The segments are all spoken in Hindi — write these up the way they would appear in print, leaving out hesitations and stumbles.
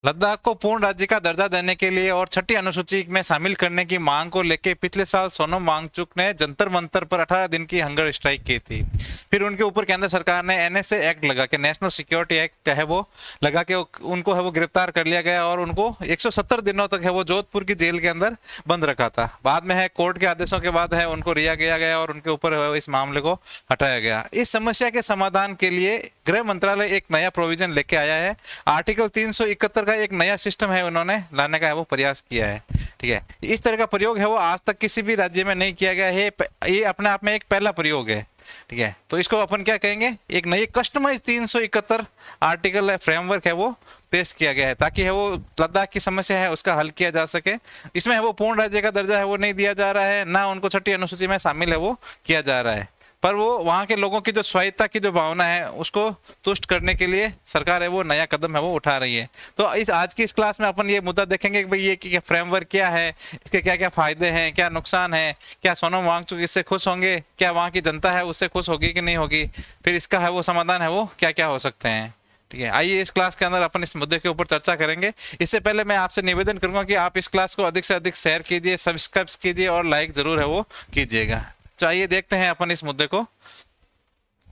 लद्दाख को पूर्ण राज्य का दर्जा देने के लिए और छठी अनुसूची में शामिल करने की मांग को लेकर पिछले साल सोनम वांगचुक ने जंतर मंतर पर 18 दिन की हंगर स्ट्राइक की थी। फिर उनके ऊपर केंद्र सरकार ने एनएसए एक्ट लगा के, नेशनल सिक्योरिटी एक्ट है वो लगा के उनको है वो गिरफ्तार कर लिया गया और उनको 170 दिनों तक है वो जोधपुर की जेल के अंदर बंद रखा था। बाद में है कोर्ट के आदेशों के बाद है उनको रिहा किया गया और उनके ऊपर इस मामले को हटाया गया। इस समस्या के समाधान के लिए गृह मंत्रालय एक नया प्रोविजन लेके आया है। आर्टिकल 371 का एक नया सिस्टम है उन्होंने लाने का है वो प्रयास किया है। ठीक है, इस तरह का प्रयोग है वो आज तक किसी भी राज्य में नहीं किया गया है। ये अपने आप में एक पहला प्रयोग है। ठीक है, तो इसको अपन क्या कहेंगे, एक नई कस्टमाइज 371 आर्टिकल है, फ्रेमवर्क है वो पेश किया गया है ताकि है वो लद्दाख की समस्या है उसका हल किया जा सके। इसमें है वो पूर्ण राज्य का दर्जा है वो नहीं दिया जा रहा है, ना उनको छठी अनुसूची में शामिल है वो किया जा रहा है, पर वो वहाँ के लोगों की जो स्वायत्ता की जो भावना है उसको तुष्ट करने के लिए सरकार है वो नया कदम है वो उठा रही है। तो इस आज की इस क्लास में अपन ये मुद्दा देखेंगे कि भाई ये फ्रेमवर्क क्या है, इसके क्या क्या फायदे हैं, क्या नुकसान है, क्या सोनम वांगचुक इससे खुश होंगे, क्या वहाँ की जनता है उससे खुश होगी कि नहीं होगी, फिर इसका है वो समाधान है वो क्या क्या हो सकते हैं। ठीक है, आइए इस क्लास के अंदर अपन इस मुद्दे के ऊपर चर्चा करेंगे। इससे पहले मैं आपसे निवेदन करूंगा कि आप इस क्लास को अधिक से अधिक शेयर कीजिए, सब्सक्राइब कीजिए और लाइक जरूर है वो कीजिएगा। चाहिए देखते हैं अपन इस मुद्दे को।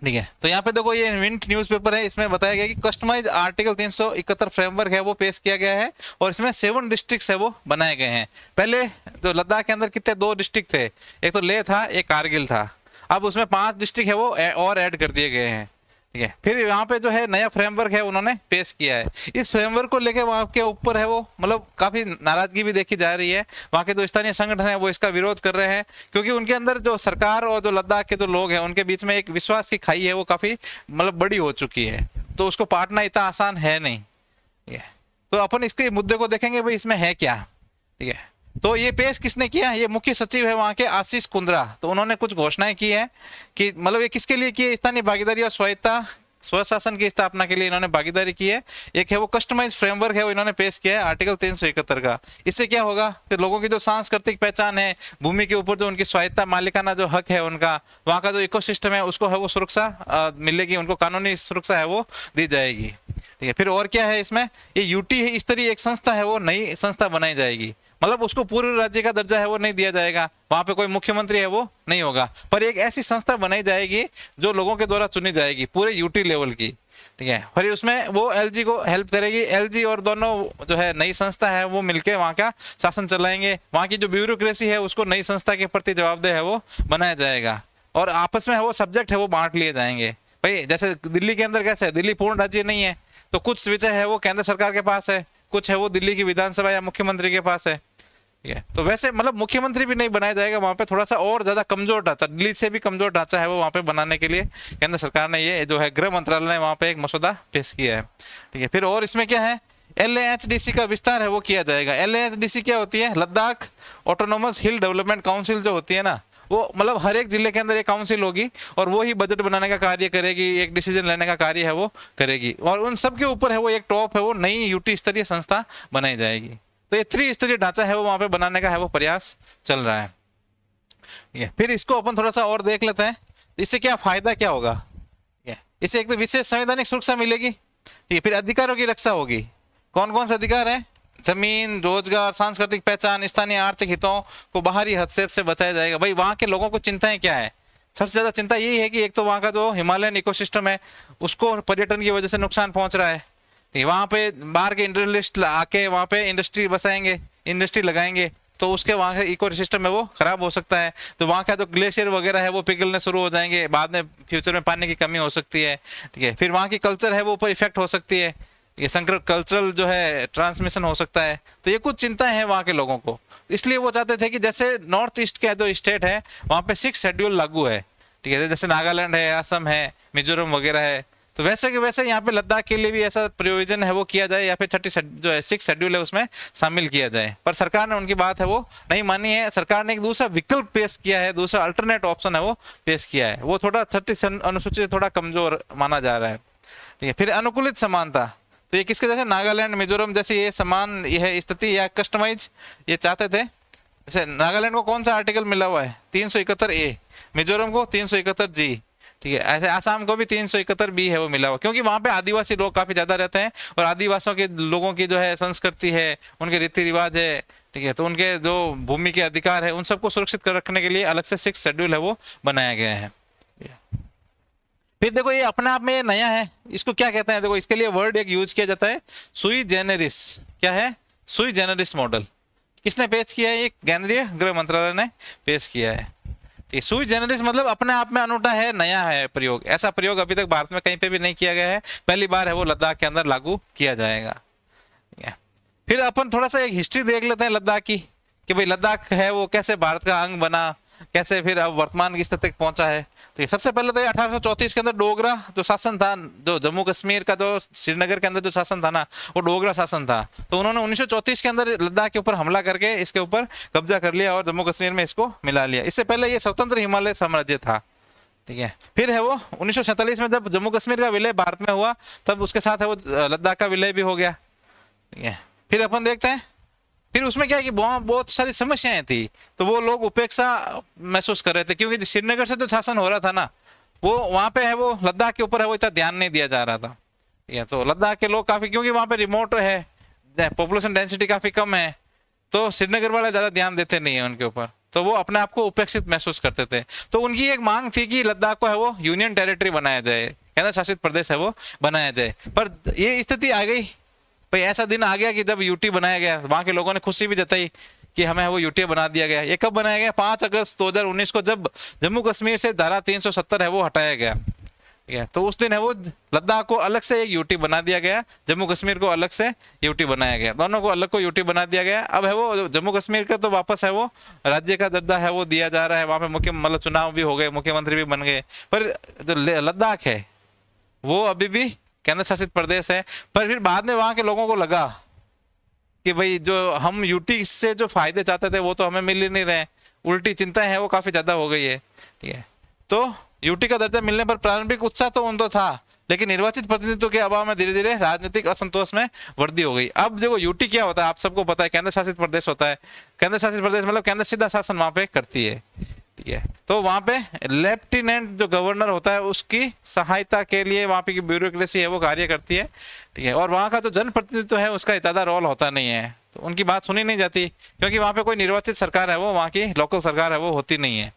ठीक है, तो यहाँ पे देखो ये विंट न्यूज़पेपर है, इसमें बताया गया कि कस्टमाइज आर्टिकल 371 फ्रेमवर्क है वो पेश किया गया है और इसमें 7 डिस्ट्रिक्ट्स है वो बनाए गए हैं। पहले जो लद्दाख के अंदर कितने 2 डिस्ट्रिक्ट थे, एक तो लेह था एक कारगिल था, अब उसमें 5 डिस्ट्रिक्ट है वो और ऐड कर दिए गए हैं। ठीक है, फिर यहाँ पे जो है नया फ्रेमवर्क है उन्होंने पेश किया है। इस फ्रेमवर्क को लेके वहाँ के ऊपर है वो मतलब काफी नाराजगी भी देखी जा रही है। वहाँ के जो स्थानीय संगठन है वो इसका विरोध कर रहे हैं क्योंकि उनके अंदर जो सरकार और जो लद्दाख के जो लोग हैं उनके बीच में एक विश्वास की खाई है वो काफी मतलब बड़ी हो चुकी है, तो उसको पाटना इतना आसान है नहीं। ठीक है, तो अपन इसके मुद्दे को देखेंगे भाई इसमें है क्या। ठीक है, तो ये पेश किसने किया, ये मुख्य सचिव है वहाँ के आशीष कुंद्रा। तो उन्होंने कुछ घोषणाएं की है कि मतलब ये किसके लिए की है, स्थानीय भागीदारी और स्वायत्ता स्वशासन की स्थापना के लिए इन्होंने भागीदारी की है। एक है वो कस्टमाइज फ्रेमवर्क है वो इन्होंने पेश किया है आर्टिकल 371 का। इससे क्या होगा कि लोगों की जो सांस्कृतिक पहचान है, भूमि के ऊपर जो उनकी स्वायत्ता मालिकाना जो हक है उनका, वहाँ का जो इकोसिस्टम है उसको है वो सुरक्षा मिलेगी, उनको कानूनी सुरक्षा है वो दी जाएगी। ठीक है, फिर और क्या है इसमें, ये यूटी है इस तरह एक संस्था है वो नई संस्था बनाई जाएगी, मतलब उसको पूरे राज्य का दर्जा है वो नहीं दिया जाएगा, वहां पे कोई मुख्यमंत्री है वो नहीं होगा, पर एक ऐसी संस्था बनाई जाएगी जो लोगों के द्वारा चुनी जाएगी पूरे यूटी लेवल की। ठीक है, फिर उसमें वो एलजी को हेल्प करेगी, एलजी और दोनों जो है नई संस्था है वो मिलके वहाँ का शासन चलाएंगे। वहाँ की जो ब्यूरोक्रेसी है उसको नई संस्था के प्रति जवाबदेह है वो बनाया जाएगा और आपस में है वो सब्जेक्ट है वो बांट लिए जाएंगे। भाई जैसे दिल्ली के अंदर कैसे है, दिल्ली पूर्ण राज्य नहीं है तो कुछ विषय है वो केंद्र सरकार के पास है, कुछ है वो दिल्ली की विधानसभा या मुख्यमंत्री के पास है। ठीक है, तो वैसे मतलब मुख्यमंत्री भी नहीं बनाया जाएगा वहां पे, थोड़ा सा और ज्यादा कमजोर ढांचा, दिल्ली से भी कमजोर ढांचा है वो वहां पे बनाने के लिए केंद्र सरकार ने ये जो है गृह मंत्रालय ने वहां पे एक मसौदा पेश किया है। ठीक है, फिर और इसमें क्या है, LAHDC का विस्तार है वो किया जाएगा। LAHDC क्या होती है, Ladakh autonomous hill development council जो होती है ना, वो मतलब हर एक जिले के अंदर एक काउंसिल होगी और वो ही बजट बनाने का कार्य करेगी, एक डिसीजन लेने का कार्य है वो करेगी और उन सब के ऊपर है वो एक टॉप है वो नई यूटी स्तरीय संस्था बनाई जाएगी। तो ये 3 स्तरीय ढांचा है वो वहां पे बनाने का है वो प्रयास चल रहा है। ये फिर इसको अपन थोड़ा सा और देख लेते हैं, इससे क्या फायदा क्या होगा। इससे एक तो विशेष संवैधानिक सुरक्षा मिलेगी। ठीक है, फिर अधिकारों की रक्षा होगी। कौन कौन से अधिकार है, जमीन, रोजगार, सांस्कृतिक पहचान, स्थानीय आर्थिक हितों को बाहरी हस्तक्षेप से बचाया जाएगा। भाई वहां के लोगों को चिंताएं क्या है, सबसे ज्यादा चिंता यही है कि एक तो वहां का जो हिमालयन इकोसिस्टम है उसको पर्यटन की वजह से नुकसान पहुंच रहा है। वहां पे बाहर के इंडस्ट्रियलिस्ट आके वहां पे इंडस्ट्री बसाएंगे, इंडस्ट्री लगाएंगे तो उसके वहाँ का इको सिस्टम है वो खराब हो सकता है। तो वहाँ का जो ग्लेशियर वगैरह है वो पिघलने शुरू हो जाएंगे, बाद में फ्यूचर में पानी की कमी हो सकती है। ठीक है, फिर वहाँ की कल्चर है वो ऊपर इफेक्ट हो सकती है, ये संकर कल्चरल जो है ट्रांसमिशन हो सकता है। तो ये कुछ चिंताएं हैं वहाँ के लोगों को, इसलिए वो चाहते थे कि जैसे नॉर्थ ईस्ट के जो स्टेट है वहाँ पे 6 शेड्यूल लागू है। ठीक है, जैसे नागालैंड है, असम है, मिजोरम वगैरह है, तो वैसे के वैसे यहाँ पे लद्दाख के लिए भी ऐसा प्रोविजन है वो किया जाए या फिर छठी जो है 6 शेड्यूल है उसमें शामिल किया जाए। पर सरकार ने उनकी बात है वो नहीं मानी है। सरकार ने एक दूसरा विकल्प पेश किया है, दूसरा अल्टरनेट ऑप्शन है वो पेश किया है, वो थोड़ा छठी अनुसूची से थोड़ा कमजोर माना जा रहा है। ठीक है, फिर अनुकूलित समानता, तो ये किसके जैसे नागालैंड मिजोरम जैसे ये समान यह स्थिति या कस्टमाइज ये चाहते थे। जैसे नागालैंड को कौन सा आर्टिकल मिला हुआ है 371A, मिजोरम को 371G। ठीक है। ऐसे आसाम को भी 371 बी है वो मिला हुआ, क्योंकि वहां पे आदिवासी लोग काफी ज्यादा रहते हैं और आदिवासियों के लोगों की जो है संस्कृति है, उनके रीति रिवाज है, ठीक है, तो उनके जो भूमि के अधिकार है उन सबको सुरक्षित कर रखने के लिए अलग से 6 शेड्यूल है वो बनाया गया है। फिर देखो ये अपने आप में ये नया है, इसको क्या कहते हैं, देखो इसके लिए वर्ड एक यूज किया जाता है, सुई जेनेरिस। क्या है? सुई जेनेरिस मॉडल। किसने पेश किया है? ये केंद्रीय गृह मंत्रालय ने पेश किया है। सुई जेनेरिस मतलब अपने आप में अनूठा है, नया है प्रयोग। ऐसा प्रयोग अभी तक भारत में कहीं पे भी नहीं किया गया है, पहली बार है वो लद्दाख के अंदर लागू किया जाएगा। फिर अपन थोड़ा सा एक हिस्ट्री देख लेते हैं लद्दाख की, कि भाई लद्दाख है वो कैसे भारत का अंग बना, कैसे फिर अब वर्तमान की स्थिति तक पहुंचा है। तो सबसे पहले तो 1834 के अंदर डोगरा जो शासन था, जो जम्मू कश्मीर का जो श्रीनगर के अंदर जो शासन था ना, वो डोगरा शासन था। तो उन्होंने 1934 के अंदर लद्दाख के ऊपर हमला करके इसके ऊपर कब्जा कर लिया और जम्मू कश्मीर में इसको मिला लिया। इससे पहले ये स्वतंत्र हिमालय साम्राज्य था, ठीक है। फिर है वो 1947 में जब जम्मू कश्मीर का विलय भारत में हुआ, तब उसके साथ है वो लद्दाख का विलय भी हो गया, ठीक है। फिर अपन देखते हैं, फिर उसमें क्या है कि बहुत सारी समस्याएं थी, तो वो लोग उपेक्षा महसूस कर रहे थे, क्योंकि श्रीनगर से जो शासन हो रहा था ना, वो वहां पे है वो लद्दाख के ऊपर है वो इतना ध्यान नहीं दिया जा रहा था, ठीक है। तो लद्दाख के लोग काफी, क्योंकि वहां पे रिमोट है, पॉपुलेशन डेंसिटी काफी कम है, तो श्रीनगर वाले ज्यादा ध्यान देते नहीं है उनके ऊपर, तो वो अपने आप को उपेक्षित महसूस करते थे। तो उनकी एक मांग थी कि लद्दाख को है वो यूनियन टेरिटरी बनाया जाए, केंद्र शासित प्रदेश है वो बनाया जाए। पर ये स्थिति आ गई भाई, ऐसा दिन आ गया कि जब यूटी बनाया गया, वहां के लोगों ने खुशी भी जताई कि हमें वो यूटी बना दिया गया। ये कब बनाया गया? 5 अगस्त 2019 को, जब जम्मू कश्मीर से धारा 370 है वो हटाया गया, ठीक है। तो उस दिन है वो लद्दाख को अलग से एक यूटी बना दिया गया, जम्मू कश्मीर को अलग से यूटी बनाया गया, दोनों को अलग को यूटी बना दिया गया। अब है वो जम्मू कश्मीर का तो वापस है वो राज्य का दर्जा है वो दिया जा रहा है, वहां पे मुख्य मतलब चुनाव भी हो गए, मुख्यमंत्री भी बन गए, पर जो लद्दाख है वो अभी भी केंद्र शासित प्रदेश है। पर फिर बाद में वहां के लोगों को लगा कि भाई जो हम यूटी से जो फायदे चाहते थे वो तो हमें मिल ही नहीं रहे, उल्टी चिंताएं है वो काफी ज्यादा हो गई है, ठीक है। तो यूटी का दर्जा मिलने पर प्रारंभिक उत्साह तो उनको था, लेकिन निर्वाचित प्रतिनिधित्व के अभाव में धीरे धीरे राजनीतिक असंतोष में वृद्धि हो गई। अब देखो यूटी क्या होता है आप सबको पता है, केंद्र शासित प्रदेश होता है। केंद्र शासित प्रदेश मतलब केंद्र सीधा शासन वहां पे करती है, ठीक है। तो वहां पे लेफ्टिनेंट जो गवर्नर होता है उसकी सहायता के लिए वहां पे की ब्यूरोक्रेसी है वो कार्य करती है, ठीक है। और वहां का जो जनप्रतिनिधित्व है उसका ज्यादा रोल होता नहीं है, तो उनकी बात सुनी नहीं जाती, क्योंकि वहां पे कोई निर्वाचित सरकार है वो, वहां की लोकल सरकार है वो होती नहीं है,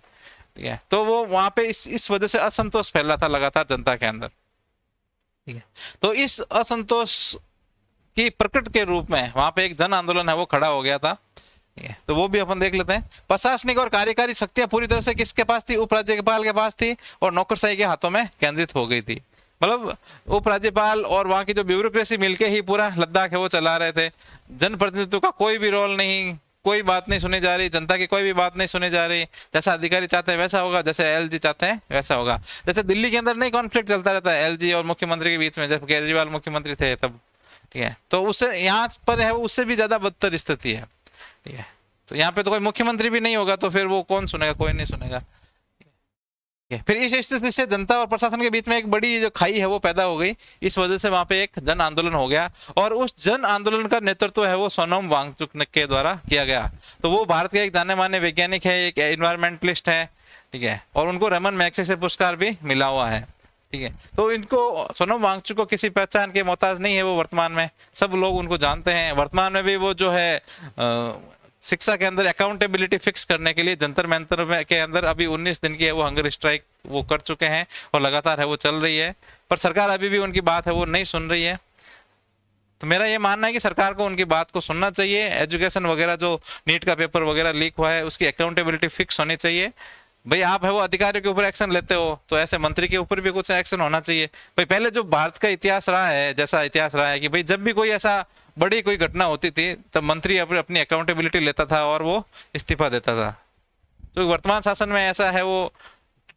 ठीक है। तो वो वहां पे इस वजह से असंतोष फैला था लगातार जनता के अंदर, ठीक है। तो इस असंतोष की प्रकट के रूप में वहां पे एक जन आंदोलन है वो खड़ा हो गया था, तो वो भी अपन देख लेते हैं। प्रशासनिक और कार्यकारी शक्तियां पूरी तरह से किसके पास थी? उपराज्यपाल के पास थी, और नौकरशाही के हाथों में केंद्रित हो गई थी। मतलब उपराज्यपाल और वहां की जो ब्यूरोक्रेसी मिलके ही पूरा लद्दाख है वो चला रहे थे। जनप्रतिनिधित्व का कोई भी रोल नहीं, कोई बात नहीं सुनी जा रही, जनता की कोई भी बात नहीं सुनी जा रही। जैसा अधिकारी चाहते हैं वैसा होगा, जैसे एलजी चाहते हैं वैसा होगा। जैसे दिल्ली के अंदर नहीं कॉन्फ्लिक्ट चलता रहता है एलजी और मुख्यमंत्री के बीच में, जब केजरीवाल मुख्यमंत्री थे तब, ठीक है। तो उससे यहाँ पर है उससे भी ज्यादा बदतर स्थिति है, ठीक है। तो यहाँ पे तो कोई मुख्यमंत्री भी नहीं होगा, तो फिर वो कौन सुनेगा? कोई नहीं सुनेगा। फिर इस स्थिति से जनता और प्रशासन के बीच में एक बड़ी जो खाई है वो पैदा हो गई। इस वजह से वहां पे एक जन आंदोलन हो गया, और उस जन आंदोलन का नेतृत्व है वो सोनम वांगचुक के द्वारा किया गया। तो वो भारत के एक जाने माने वैज्ञानिक है, एक एनवायरमेंटलिस्ट है, ठीक है, और उनको रमन मैग्सेसे पुरस्कार भी मिला हुआ है, ठीक है। तो इनको सोनम वांगचुक को किसी पहचान के मोहताज नहीं है वो, वर्तमान में सब लोग उनको जानते हैं। वर्तमान में भी वो जो है शिक्षा के अंदर अकाउंटेबिलिटी फिक्स करने के लिए जंतर मंतर के अंदर अभी 19 दिन की है वो हंगर स्ट्राइक वो कर चुके हैं, और लगातार है वो चल रही है, पर सरकार अभी भी उनकी बात है वो नहीं सुन रही है। तो मेरा ये मानना है कि सरकार को उनकी बात को सुनना चाहिए। एजुकेशन वगैरह जो नीट का पेपर वगैरह लीक हुआ है उसकी अकाउंटेबिलिटी फिक्स होनी चाहिए। भाई आप है वो अधिकारियों के ऊपर एक्शन लेते हो, तो ऐसे मंत्री के ऊपर भी कुछ एक्शन होना चाहिए। भाई पहले जो भारत का इतिहास रहा है, जैसा इतिहास रहा है कि भाई जब भी कोई ऐसा बड़ी कोई घटना होती थी तब मंत्री अपनी अकाउंटेबिलिटी लेता था और वो इस्तीफा देता था। तो वर्तमान शासन में ऐसा है वो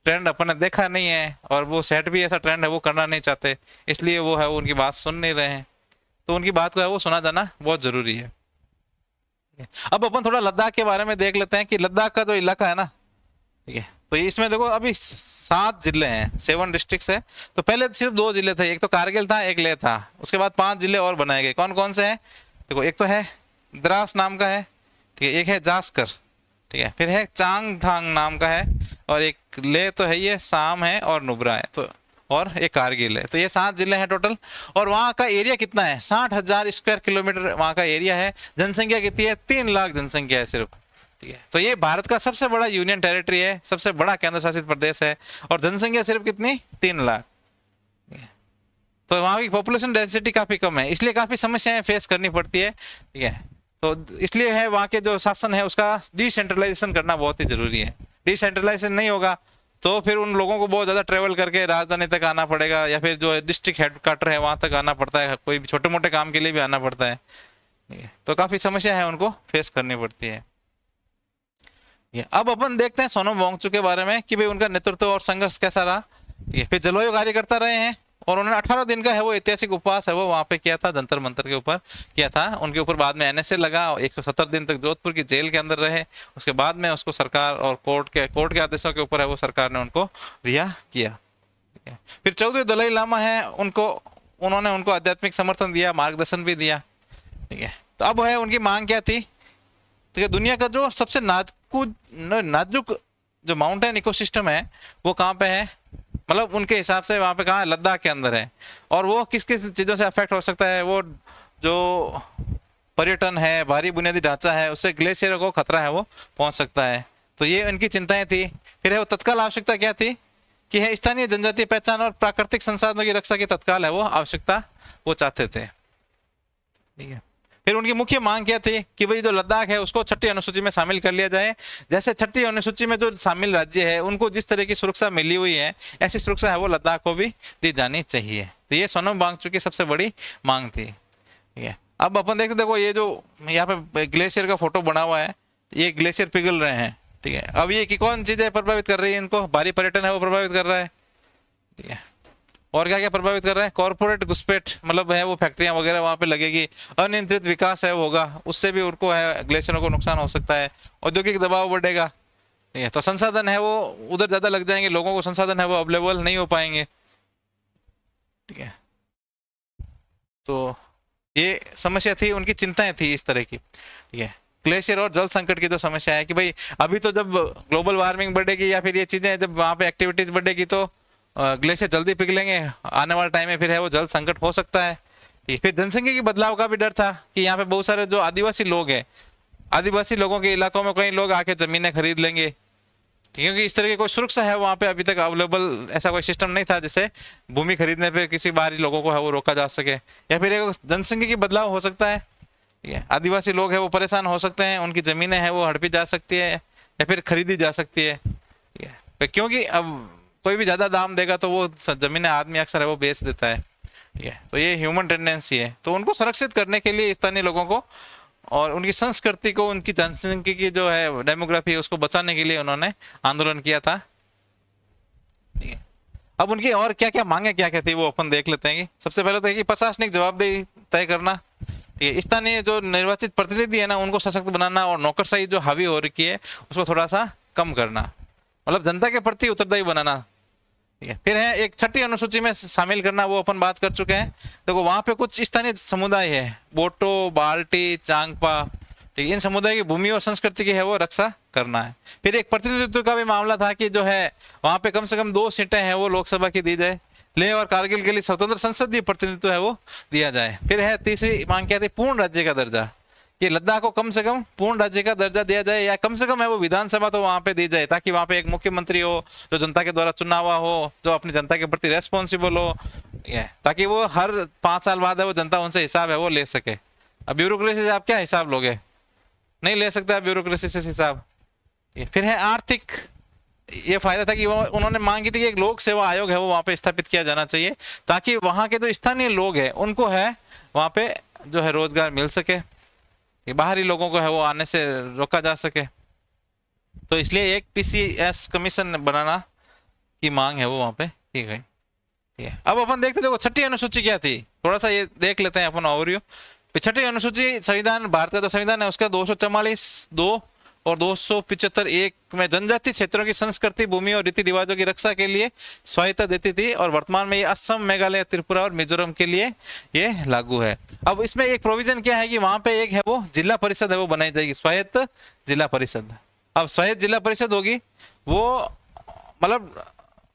ट्रेंड अपन ने देखा नहीं है, और वो सेट भी ऐसा ट्रेंड है वो करना नहीं चाहते, इसलिए वो है वो उनकी बात सुन नहीं रहे हैं। तो उनकी बात को है वो सुना जाना बहुत जरूरी है। अब अपन थोड़ा लद्दाख के बारे में देख लेते हैं कि लद्दाख का जो इलाका है ना, ठीक है, तो इसमें देखो अभी 7 जिले हैं, 7 डिस्ट्रिक्ट्स है। तो पहले सिर्फ 2 जिले थे, एक तो कारगिल था, एक लेह था। उसके बाद 5 जिले और बनाए गए। कौन कौन से हैं? देखो एक तो है द्रास नाम का है, ठीक है, एक है जास्कर, ठीक है। फिर है चांगथांग नाम का है, और एक ले तो है, ये साम है और नुब्रा है, तो और एक कारगिल है। तो ये 7 जिले हैं टोटल। और वहाँ का एरिया कितना है? 60,000 स्क्वायर किलोमीटर वहाँ का एरिया है। जनसंख्या कितनी है? 3 लाख जनसंख्या है सिर्फ, ठीक है। तो ये भारत का सबसे बड़ा यूनियन टेरिटरी है, सबसे बड़ा केंद्र शासित प्रदेश है, और जनसंख्या सिर्फ कितनी? 3 लाख। तो वहाँ की पॉपुलेशन डेंसिटी काफी कम है, इसलिए काफी समस्याएं फेस करनी पड़ती है, ठीक है। तो इसलिए है वहाँ के जो शासन है उसका डिसेंट्रलाइजेशन करना बहुत ही जरूरी है। डिसेंट्रलाइजेशन नहीं होगा तो फिर उन लोगों को बहुत ज़्यादा ट्रेवल करके राजधानी तक आना पड़ेगा, या फिर जो डिस्ट्रिक्ट हेडक्वार्टर है वहाँ तक आना पड़ता है, कोई भी छोटे मोटे काम के लिए भी आना पड़ता है। तो काफ़ी समस्या है उनको फेस करनी पड़ती है। अब अपन देखते हैं सोनम वांगचुक के बारे में कि भाई उनका नेतृत्व और संघर्ष कैसा रहा। फिर जलवायु कार्यकर्ता रहे हैं, और उन्होंने 18 दिन का है वो ऐतिहासिक उपवास है वो वहाँ पे किया था, जंतर मंतर के ऊपर किया था। उनके ऊपर बाद में एनएसए लगा, 170 दिन तक जोधपुर की जेल के अंदर रहे। उसके बाद में उसको सरकार और कोर्ट के आदेशों के ऊपर है वो सरकार ने उनको रिहा किया। फिर 14वें दलाई लामा है, उन्होंने उनको आध्यात्मिक समर्थन दिया, मार्गदर्शन भी दिया, ठीक है। तो अब है उनकी मांग क्या थी? तो दुनिया का जो सबसे नाजुक जो माउंटेन इकोसिस्टम है वो कहाँ पे है? मतलब उनके हिसाब से वहाँ पे कहाँ है? लद्दाख के अंदर है। और वो किस किस चीज़ों से अफेक्ट हो सकता है? वो जो पर्यटन है, भारी बुनियादी ढांचा है, उससे ग्लेशियर को खतरा है वो पहुंच सकता है। तो ये उनकी चिंताएं थी। फिर है वो तत्काल आवश्यकता क्या थी कि है स्थानीय जनजातीय पहचान और प्राकृतिक संसाधनों की रक्षा की तत्काल है वो आवश्यकता वो चाहते थे, ठीक है। फिर उनकी मुख्य मांग क्या थी कि भाई जो लद्दाख है उसको 6ठी अनुसूची में शामिल कर लिया जाए। जैसे 6ठी अनुसूची में जो शामिल राज्य है उनको जिस तरह की सुरक्षा मिली हुई है, ऐसी सुरक्षा है वो लद्दाख को भी दी जानी चाहिए। तो ये सोनम वांगचुक की सबसे बड़ी मांग थी, ठीक है। अब अपन देखते, देखो ये जो यहाँ पे ग्लेशियर का फोटो बना हुआ है, ये ग्लेशियर पिघल रहे हैं, ठीक है। अब ये कौन चीजें प्रभावित कर रही है इनको? भारी पर्यटन है वो प्रभावित कर रहा है, ठीक है। और क्या क्या प्रभावित कर रहा है? कॉर्पोरेट घुसपैठ, मतलब है वो फैक्ट्रियां वगैरह वहां पे लगेगी, अनियंत्रित विकास है होगा, उससे भी उनको है ग्लेशियरों को नुकसान हो सकता है, औद्योगिक दबाव बढ़ेगा, ठीक है। तो संसाधन है वो उधर ज्यादा लग जाएंगे, लोगों को संसाधन है वो अवेलेबल नहीं हो पाएंगे, ठीक है। तो ये समस्या थी, उनकी चिंताएं थी इस तरह की, ठीक है। ग्लेशियर और जल संकट की तो समस्या है कि भाई अभी तो जब ग्लोबल वार्मिंग बढ़ेगी या फिर ये चीजें जब वहां पे एक्टिविटीज बढ़ेगी तो ग्लेशियर जल्दी पिघलेंगे, आने वाले टाइम में फिर है वो जल संकट हो सकता है। फिर जनसंख्या की बदलाव का भी डर था कि यहाँ पे बहुत सारे जो आदिवासी लोग हैं, आदिवासी लोगों के इलाकों में कई लोग आके जमीनें खरीद लेंगे, क्योंकि इस तरह की कोई सुरक्षा है वहाँ पे अभी तक अवेलेबल, ऐसा कोई सिस्टम नहीं था जिससे भूमि खरीदने पे किसी बाहरी लोगों को है वो रोका जा सके। या फिर एक जनसंख्या की बदलाव हो सकता है, ठीक है। आदिवासी लोग है वो परेशान हो सकते हैं, उनकी जमीनें हैं वो हड़पी जा सकती है या फिर खरीदी जा सकती है, ठीक है। क्योंकि अब कोई भी ज्यादा दाम देगा तो वो जमीनें आदमी अक्सर है वो बेच देता है, ठीक है। तो ये ह्यूमन टेंडेंसी है। तो उनको संरक्षित करने के लिए स्थानीय लोगों को और उनकी संस्कृति को, उनकी जनसंख्या की जो है डेमोग्राफी उसको बचाने के लिए उन्होंने आंदोलन किया था, ठीक है। अब उनकी और क्या क्या मांगे क्या क्या थी वो अपन देख लेते हैं। सबसे पहले तो है कि प्रशासनिक जवाबदेही तय करना, ठीक है। स्थानीय जो निर्वाचित प्रतिनिधि है ना उनको सशक्त बनाना, और नौकरशाही जो हावी हो रखी है उसको थोड़ा सा कम करना, मतलब जनता के प्रति उत्तरदायी बनाना, ठीक है। फिर है एक 6ठी अनुसूची में शामिल करना, वो अपन बात कर चुके हैं। देखो वहां पे कुछ स्थानीय समुदाय है, बोटो, बाल्टी, चांगपा, ठीक है। इन समुदाय की भूमि और संस्कृति की है वो रक्षा करना है। फिर एक प्रतिनिधित्व का भी मामला था कि जो है वहां पे कम से कम 2 सीटें हैं वो लोकसभा की दी जाए। लेह और कारगिल के लिए स्वतंत्र संसदीय प्रतिनिधित्व है वो दिया जाए। फिर है तीसरी मांग क्या थी? पूर्ण राज्य का दर्जा, कि लद्दाख को कम से कम पूर्ण राज्य का दर्जा दिया जाए, या कम से कम है वो विधानसभा तो वहां पे दी जाए, ताकि वहां पे एक मुख्यमंत्री हो जो जनता के द्वारा चुना हुआ हो, जो अपनी जनता के प्रति रेस्पॉन्सिबल हो, ताकि वो हर 5 साल बाद है वो जनता उनसे हिसाब है वो ले सके। अब ब्यूरोक्रेसी से आप क्या हिसाब लोगे? नहीं ले सकते आप ब्यूरोक्रेसी से हिसाब। फिर है आर्थिक, ये फायदा था कि वो उन्होंने मांग की थी कि एक लोक सेवा आयोग है वो वहां पे स्थापित किया जाना चाहिए, ताकि वहां के जो स्थानीय लोग हैं उनको है वहां पे जो है रोजगार मिल सके, बाहरी लोगों को है वो आने से रोका जा सके। तो इसलिए एक पीसीएस कमीशन बनाना की मांग है वो वहां पे की गई, ठीक है। अब अपन देखते देखो 6ठी अनुसूची क्या थी, थोड़ा सा ये देख लेते हैं अपन ओवरव्यू। 6ठी अनुसूची संविधान, भारत का जो संविधान है उसका 244(2) और 275(1) में जनजातीय क्षेत्रों की संस्कृति, भूमि और रीति रिवाजों की रक्षा के लिए स्वायत्ता देती थी, और वर्तमान में ये असम, मेघालय, त्रिपुरा और मिजोरम के लिए ये लागू है। अब इसमें एक प्रोविजन क्या है कि वहां पे एक है वो जिला परिषद है वो बनाई जाएगी, स्वायत्त जिला परिषद। अब स्वायत्त जिला परिषद होगी, वो मतलब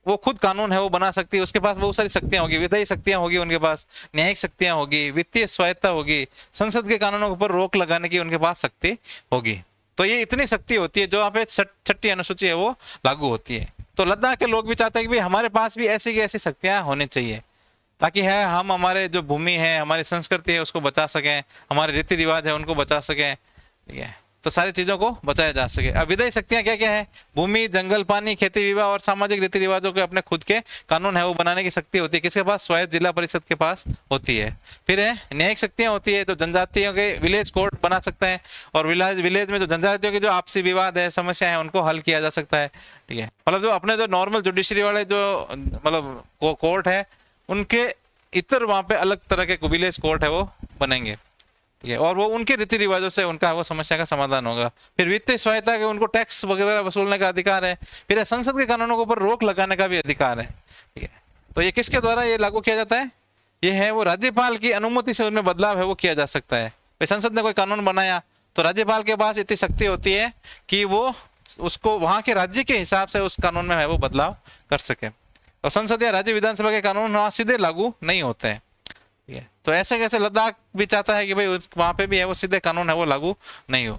वो खुद कानून है वो बना सकती है, उसके पास बहुत सारी शक्तियां होगी, विधायी शक्तियां होगी उनके पास, न्यायिक शक्तियां होगी, वित्तीय स्वायत्तता होगी, संसद के कानूनों के ऊपर रोक लगाने की उनके पास शक्ति होगी। तो ये इतनी शक्ति होती है जो वहाँ पे छठी अनुसूची है वो लागू होती है। तो लद्दाख के लोग भी चाहते हैं कि भाई हमारे पास भी ऐसी की ऐसी शक्तियां होनी चाहिए, ताकि है हम हमारे जो भूमि है, हमारी संस्कृति है उसको बचा सकें, हमारे रीति रिवाज है उनको बचा सकें, ठीक है, तो सारी चीजों को बचाया जा सके। अब विधायी शक्तियां क्या क्या है? भूमि, जंगल, पानी, खेती, विवाह और सामाजिक रीति रिवाजों के अपने खुद के कानून है वो बनाने की शक्ति होती है। किसके पास? स्वायत्त जिला परिषद के पास होती है। फिर है न्यायिक शक्तियां होती है, तो जनजातियों के विलेज कोर्ट बना सकते हैं, और विलेज में जो जनजातियों के जो आपसी विवाद है, समस्या है, उनको हल किया जा सकता है, ठीक है। मतलब जो अपने जो नॉर्मल जुडिशरी वाले जो मतलब कोर्ट है, उनके इतर वहां पे अलग तरह के विलेज कोर्ट है वो बनेंगे, और वो उनके रीति रिवाजों से उनका वो समस्या का समाधान होगा। फिर वित्तीय सहायता के उनको टैक्स वगैरह वसूलने का अधिकार है। फिर संसद के कानूनों के ऊपर रोक लगाने का भी अधिकार है, ठीक है। तो ये किसके द्वारा ये लागू किया जाता है? ये है वो राज्यपाल की अनुमति से उनमें बदलाव है वो किया जा सकता है। भाई संसद ने कोई कानून बनाया तो राज्यपाल के पास इतनी शक्ति होती है कि वो उसको वहां के राज्य के हिसाब से उस कानून में है वो बदलाव कर सके। और संसद या राज्य विधानसभा के कानून वहां सीधे लागू नहीं होते हैं, ठीक है। तो ऐसे कैसे लद्दाख भी चाहता है कि भाई वहां पे भी है वो सीधे कानून है वो लागू नहीं हो,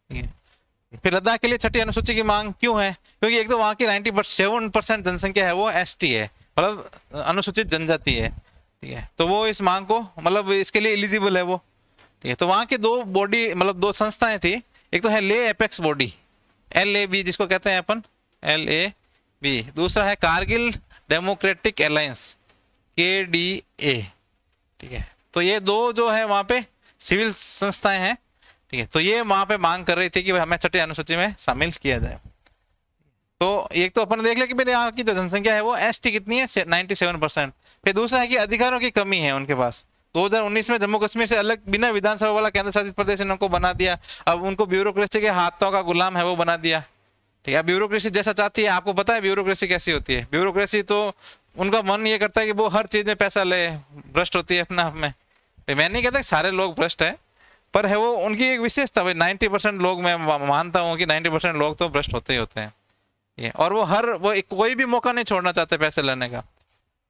ठीक है। फिर लद्दाख के लिए छठी अनुसूची की मांग क्यों है? क्योंकि एक तो वहां की 97% जनसंख्या है वो एसटी है, मतलब अनुसूचित जनजाति है, ठीक है। तो वो इस मांग को मतलब इसके लिए एलिजिबल है वो, ठीक है। तो वहां के दो बॉडी मतलब दो संस्थाएं थी, एक तो है ले एपेक्स बॉडी LAB जिसको कहते हैं अपन LAB, दूसरा है कारगिल डेमोक्रेटिक अलायंस KDA, ठीक है। तो ये दो जो है वहां पे सिविल संस्थाएं हैं, ठीक है। तो ये वहां पे मांग कर रही थी कि हमें छठी अनुसूची में शामिल किया जाए। तो एक तो अपन देख ले कि मेरे यहाँ की जो जनसंख्या है वो एसटी कितनी है 97%। फिर दूसरा है कि अधिकारों की कमी है उनके पास। 2019 में जम्मू कश्मीर से अलग बिना विधानसभा वाला केंद्र शासित प्रदेश इनको बना दिया। अब उनको ब्यूरोक्रेसी के हाथों का गुलाम है वो बना दिया, ठीक है। ब्यूरोक्रेसी जैसा चाहती है, आपको पता है ब्यूरोक्रेसी कैसी होती है? ब्यूरोक्रेसी तो उनका मन ये करता है कि वो हर चीज में पैसा ले, भ्रष्ट होती है अपना आप में। मैं नहीं कहता कि सारे लोग भ्रष्ट है, पर है वो उनकी एक विशेषता। भाई 90% लोग, मैं मानता हूँ कि 90% लोग तो भ्रष्ट होते ही होते हैं, ये। और वो कोई भी मौका नहीं छोड़ना चाहते पैसे लेने का,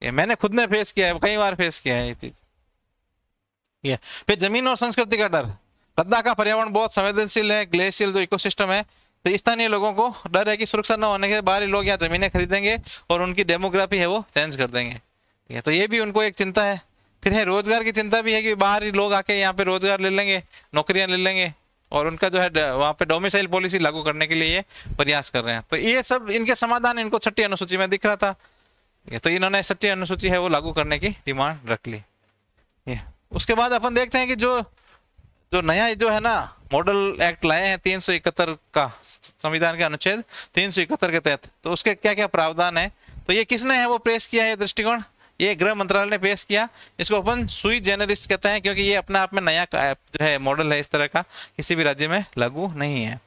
ये मैंने खुद ने फेस किया है, कई बार फेस किया है ये चीज, ये। फिर जमीन और संस्कृति का डर। लद्दाख का पर्यावरण बहुत संवेदनशील है, ग्लेशियल जो इकोसिस्टम है, तो स्थानीय लोगों को डर है कि सुरक्षा न होने के बाहरी लोग यहाँ जमीनें खरीदेंगे और उनकी डेमोग्राफी है वो चेंज कर देंगे, ठीक है। तो ये भी उनको एक चिंता है। फिर है रोजगार की चिंता भी है कि बाहरी लोग आके यहाँ पे रोजगार ले लेंगे, नौकरियां ले लेंगे, और उनका जो है वहाँ पे डोमिसाइल पॉलिसी लागू करने के लिए ये प्रयास कर रहे हैं। तो ये सब इनके समाधान इनको छठी अनुसूची में दिख रहा था, तो इन्होंने छठी अनुसूची है वो लागू करने की डिमांड रख ली। उसके बाद अपन देखते हैं कि जो नया जो है ना मॉडल एक्ट लाए हैं 371 का, संविधान के अनुच्छेद 371 के तहत, तो उसके क्या क्या प्रावधान है। तो ये किसने है वो पेश किया है दृष्टिकोण? ये गृह मंत्रालय ने पेश किया। इसको अपन सुई जेनरिस कहते हैं, क्योंकि ये अपने आप में नया जो है मॉडल है, इस तरह का किसी भी राज्य में लागू नहीं है।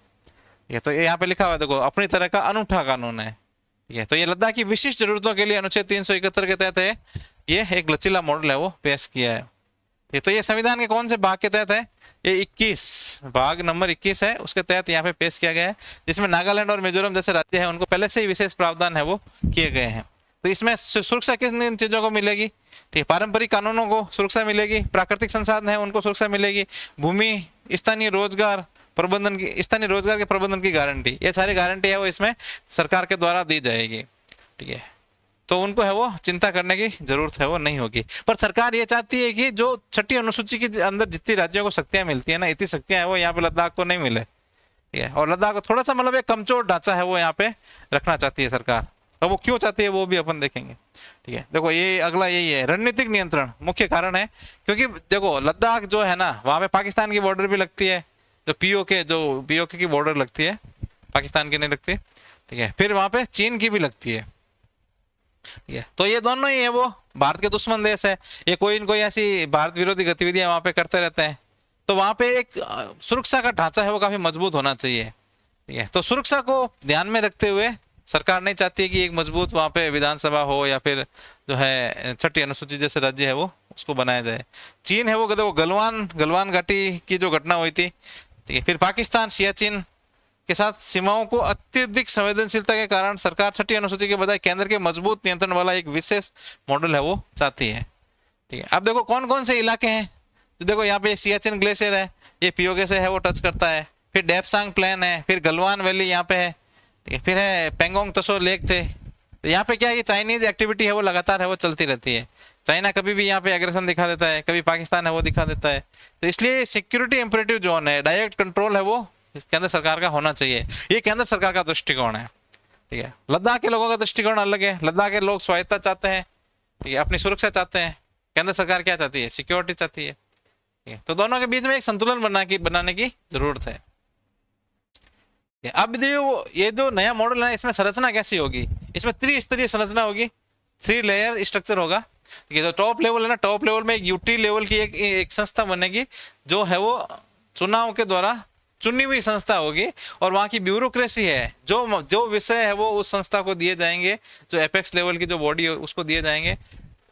ये तो यहाँ पे लिखा हुआ है, देखो, अपनी तरह का अनूठा कानून है, ठीक है। तो ये लद्दाख की विशिष्ट जरूरतों के लिए अनुच्छेद 371 के तहत है, ये एक लचीला मॉडल है वो पेश किया है। ये तो ये संविधान के कौन से भाग के तहत है? ये 21 भाग नंबर 21 है, उसके तहत यहाँ पे पेश किया गया है, जिसमें नागालैंड और मिजोरम जैसे राज्य हैं उनको पहले से ही विशेष प्रावधान है वो किए गए हैं। तो इसमें सुरक्षा किन चीजों को मिलेगी? ठीक, पारंपरिक कानूनों को सुरक्षा मिलेगी, प्राकृतिक संसाधन है उनको सुरक्षा मिलेगी, भूमि, स्थानीय रोजगार प्रबंधन की, स्थानीय रोजगार के प्रबंधन की गारंटी, ये सारी गारंटी है वो इसमें सरकार के द्वारा दी जाएगी, ठीक है। तो उनको है वो चिंता करने की जरूरत है वो नहीं होगी। पर सरकार ये चाहती है कि जो छठी अनुसूची के अंदर जितनी राज्यों को शक्तियां मिलती है ना, इतनी शक्तियां है वो यहाँ पे लद्दाख को नहीं मिले, ठीक है। और लद्दाख को थोड़ा सा मतलब एक कमजोर ढांचा है वो यहाँ पे रखना चाहती है सरकार। और वो क्यों चाहती है वो भी अपन देखेंगे, ठीक है। देखो ये अगला यही है, रणनीतिक नियंत्रण मुख्य कारण है। क्योंकि देखो लद्दाख जो है ना, वहां पे पाकिस्तान की बॉर्डर भी लगती है, जो पीओके की बॉर्डर लगती है, पाकिस्तान की नहीं लगती, ठीक है। फिर वहां पे चीन की भी लगती है, ठीक है। तो ये दोनों ही है वो भारत के दुश्मन देश है, ये कोई न कोई ऐसी भारत विरोधी गतिविधियां वहां पे करते रहते हैं। तो वहां पे एक सुरक्षा का ढांचा है वो काफी मजबूत होना चाहिए, ठीक है। तो सुरक्षा को ध्यान में रखते हुए सरकार नहीं चाहती है कि एक मजबूत वहां पे विधानसभा हो या फिर जो है छठी अनुसूची जैसे राज्य है वो उसको बनाया जाए। चीन है वो गलवान घाटी की जो घटना हुई थी, ठीक है। फिर पाकिस्तान सियाचिन के साथ सीमाओं को अत्यधिक संवेदनशीलता के कारण सरकार छठी अनुसूची के बजाय केंद्र के मजबूत नियंत्रण वाला एक विशेष मॉडल है वो चाहती है। ठीक है, अब देखो कौन कौन से इलाके हैं, तो देखो यहाँ पे सियाचिन ग्लेशियर है, ये पीओके से है वो टच करता है, फिर डेप्सांग प्लेन है, फिर गलवान वैली यहाँ पे है, ठीक है, फिर है पेंगोंग त्सो लेक थे। तो यहाँ पे क्या है, ये चाइनीज एक्टिविटी है वो लगातार है वो चलती रहती है। चाइना कभी भी यहाँ पे एग्रेशन दिखा देता है, कभी पाकिस्तान है वो दिखा देता है। तो इसलिए सिक्योरिटी इंपरेटिव जोन है, डायरेक्ट कंट्रोल है वो केंद्र सरकार का होना चाहिए। ये केंद्र सरकार का दृष्टिकोण है। ठीक है, लद्दाख के लोगों का दृष्टिकोण अलग है। लद्दाख के लोग स्वायत्ता चाहते हैं, ठीक है, अपनी सुरक्षा चाहते हैं। केंद्र सरकार क्या चाहती है, सिक्योरिटी चाहती है। ठीक है, तो दोनों के बीच में एक संतुलन बनाने की जरूरत है। अब ये जो नया मॉडल है इसमें संरचना कैसी होगी, इसमें त्रिस्तरीय संरचना होगी, 3 लेयर स्ट्रक्चर होगा। ठीक है, जो टॉप लेवल है ना, टॉप लेवल में एक यूटी लेवल की एक संस्था बनेगी जो है वो चुनाव के द्वारा चुनी हुई संस्था होगी, और वहाँ की ब्यूरोक्रेसी है, जो विषय है वो उस संस्था को दिए जाएंगे, जो एपेक्स लेवल की जो बॉडी है उसको दिए जाएंगे।